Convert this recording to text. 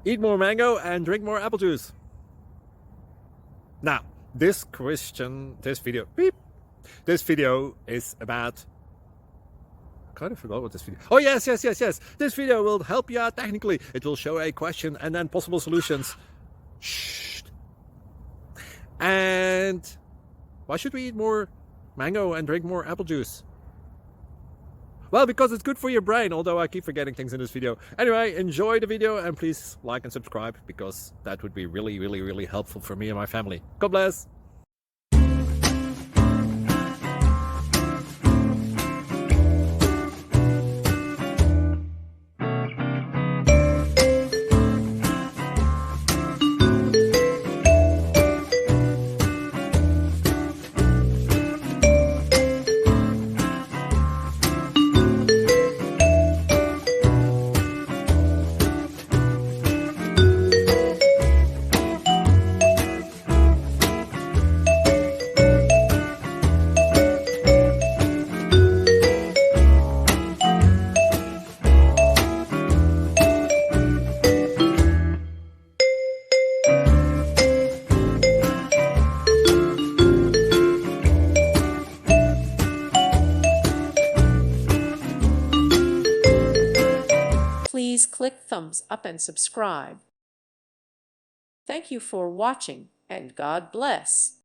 Eat more mango and drink more apple juice. Now, this video is about... I kind of forgot what this video... Oh, yes. This video will help you out technically. It will show a question and then possible solutions. Shh. And why should we eat more mango and drink more apple juice? Well, because it's good for your brain, although I keep forgetting things in this video. Anyway, enjoy the video and please like and subscribe, because that would be really helpful for me and my family. God bless! Please click thumbs up and subscribe. Thank you for watching, and God bless.